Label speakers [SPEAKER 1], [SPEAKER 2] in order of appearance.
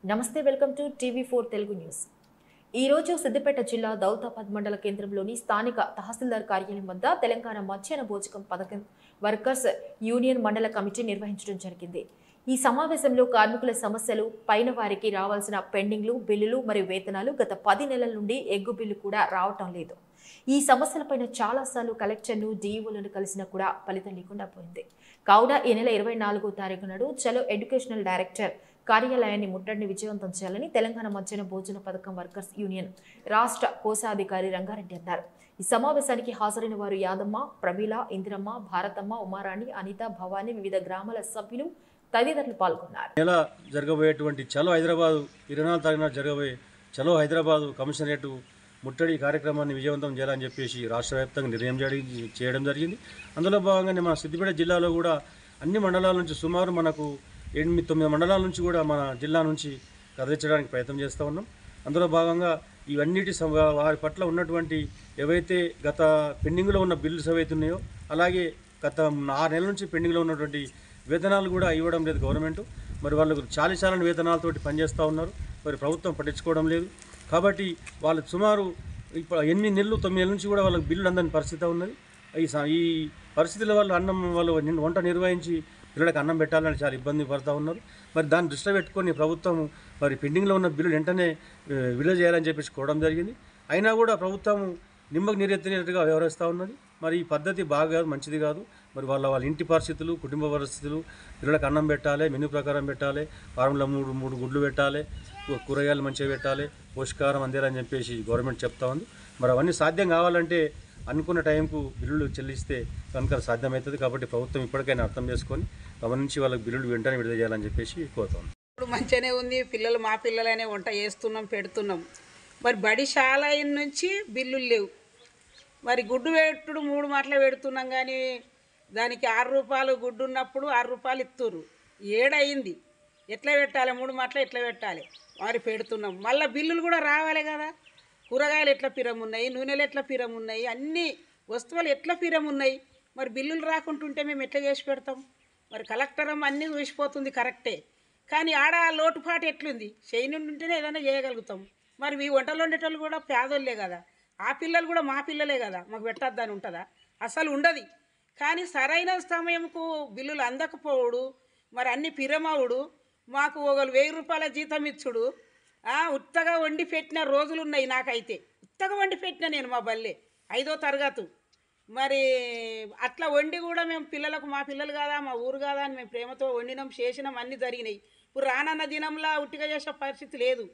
[SPEAKER 1] నమస్తే, welcome to టీవీ4 Telugu news. ఈ రోజు సిద్దిపేట జిల్లా దౌలతాబాద్ మండల కేంద్రంలోని స్థానిక తహసీల్దార్ కార్యాలయం వద్ద తెలంగాణ మధ్యాహ్న భోజకం పథకం వర్కర్స్ యూనియన్ మండల కమిటీ నిర్వహించడం జరిగింది. ఈ సమావేశంలో కార్మికుల సమస్యలు, పైన వారికి రావాల్సిన పెండింగ్లు, బిల్లులు మరియు వేతనాలు గత 10 నెలల నుండి ఎగ్గు బిల్లు కూడా రావటం లేదు. ఈ సమస్యలపైన చాలాసార్లు కలెక్టర్ను, డీఈఓలను కలిసినా కూడా ఫలితం లేకుండా పోయింది. కావున ఈ నెల 24వ తారీఖు నాడు చలో ఎడ్యుకేషనల్ డైరెక్టర్ కార్యాలయాన్ని ముట్టడిని విజయవంతం చేయాలని తెలంగాణ మధ్యాహ్న భోజన పథకం వర్కర్స్ యూనియన్ రాష్ట్ర కోశాధికారి రంగారెడ్డి అన్నారు. ఈ సమావేశానికి హాజరైన వారు యాదమ్మ, ప్రమీల, ఇందిరమ్మ, భారతమ్మ, ఉమారాణి, అనిత, భవాని, వివిధ గ్రామాల సభ్యులు తదితరులు పాల్గొన్నారు.
[SPEAKER 2] నెల జరగబోయేటువంటి చలో హైదరాబాద్ 24 తారీఖున జరగబోయే చలో హైదరాబాద్ కమిషనరేట్ ముట్టడి కార్యక్రమాన్ని విజయవంతం చేయాలని చెప్పేసి రాష్ట్ర వ్యాప్తంగా నిర్ణయం చేయడం జరిగింది. అందులో భాగంగానే మన సిద్దిపేట జిల్లాలో కూడా అన్ని మండలాల నుంచి సుమారు మనకు 8-9 మండలాల నుంచి కూడా మన జిల్లా నుంచి కదిలించడానికి ప్రయత్నం చేస్తూ ఉన్నాం. అందులో భాగంగా ఇవన్నిటి వారి పట్ల ఉన్నటువంటి ఏవైతే గత పెండింగ్లో ఉన్న బిల్లుస్ ఏవైతే ఉన్నాయో, అలాగే గత 6 నెలల నుంచి పెండింగ్లో ఉన్నటువంటి వేతనాలు కూడా ఇవ్వడం లేదు గవర్నమెంట్. మరి వాళ్ళకు చాలని వేతనాలతోటి పనిచేస్తూ ఉన్నారు. మరి ప్రభుత్వం పట్టించుకోవడం లేదు. కాబట్టి వాళ్ళు సుమారు ఇప్పుడు 8 నెలలు 9 నెలల నుంచి కూడా వాళ్ళకి బిల్లులు అందని పరిస్థితి ఉన్నది. ఈ పరిస్థితుల వల్ల వాళ్ళు వంట నిర్వహించి పిల్లలకు అన్నం పెట్టాలని చాలా ఇబ్బంది పడుతూ ఉన్నారు. మరి దాన్ని దృష్టిలో పెట్టుకొని ప్రభుత్వం మరి పెండింగ్లో ఉన్న బిల్లులు వెంటనే విడుదల చేయాలని చెప్పేసి కోవడం జరిగింది. అయినా కూడా ప్రభుత్వం నిమ్మకు నీరెత్తినట్టుగా వ్యవహరిస్తూ ఉన్నది. మరి ఈ పద్ధతి బాగా మంచిది కాదు. మరి వాళ్ళ ఇంటి పరిస్థితులు, కుటుంబ పరిస్థితులు, పిల్లలకు అన్నం పెట్టాలి, మెనూ ప్రకారం పెట్టాలి, వారంలో మూడు గుడ్లు పెట్టాలి, కూరగాయలు మంచిగా పెట్టాలి, పోషకాహారం అందేయాలని చెప్పేసి గవర్నమెంట్ చెప్తా ఉంది. మరి అవన్నీ సాధ్యం కావాలంటే అనుకున్న టైంకు బిల్లులు చెల్లిస్తే కనుక సాధ్యమవుతుంది. కాబట్టి ప్రభుత్వం ఇప్పటికైనా అర్థం చేసుకొని గమనించి వాళ్ళకి బిల్లులు వెంటనే విడుదల చేయాలని చెప్పేసి కోరుతాం.
[SPEAKER 3] ఇప్పుడు మంచిగానే ఉంది. పిల్లలు మా పిల్లలనే వంట చేస్తున్నాం, పెడుతున్నాం. మరి బడిశాల నుంచి బిల్లులు లేవు. మరి గుడ్డు పెట్టుడు 3 మాటలు పెడుతున్నాం, కానీ దానికి 6 రూపాయలు గుడ్డు ఉన్నప్పుడు 6 రూపాయలు ఇస్తుర్రు. ఏడయింది. ఎట్లా పెట్టాలి? 3 మాటలు ఎట్లా పెట్టాలి? మరి పెడుతున్నాం. మళ్ళీ బిల్లులు కూడా రావాలి కదా. కూరగాయలు ఎట్లా పిరమున్నాయి, నూనెలు ఎట్లా పిరమున్నాయి, అన్ని వస్తువులు ఎట్లా పిరమున్నాయి. మరి బిల్లులు రాకుంటుంటే మేము ఎట్లా చేసి పెడతాం? మరి కలెక్టర్ అన్నీ చూసిపోతుంది కరెక్టే, కానీ ఆడ లోటుపాటు ఎట్లుంది? చేయని ఉంటేనే ఏదైనా చేయగలుగుతాం. మరి ఈ వంటలు వండేటోళ్ళు కూడా పేదోళ్ళే కదా. ఆ పిల్లలు కూడా మా పిల్లలే కదా, మాకు పెట్టద్దని ఉంటుందా? అసలు ఉండదు. కానీ సరైన సమయంకు బిల్లులు అందకపోవుడు, మరి అన్ని పిరమవుడు, మాకు ఒకరు 1000 రూపాయల జీతం ఇచ్చుడు, ఉత్తగా వండి పెట్టిన రోజులు ఉన్నాయి. నాకైతే ఉత్తగా వండి పెట్టిన నేను మా బల్లే 5వ తరగతి. మరి అట్లా వండి కూడా మేము పిల్లలకు, మా పిల్లలు కాదా, మా ఊరు కాదా అని మేము ప్రేమతో వండినాం, చేసినాం, అన్నీ జరిగినాయి. ఇప్పుడు రానన్న దినంలా ఉట్టిగా చేసే పరిస్థితి లేదు.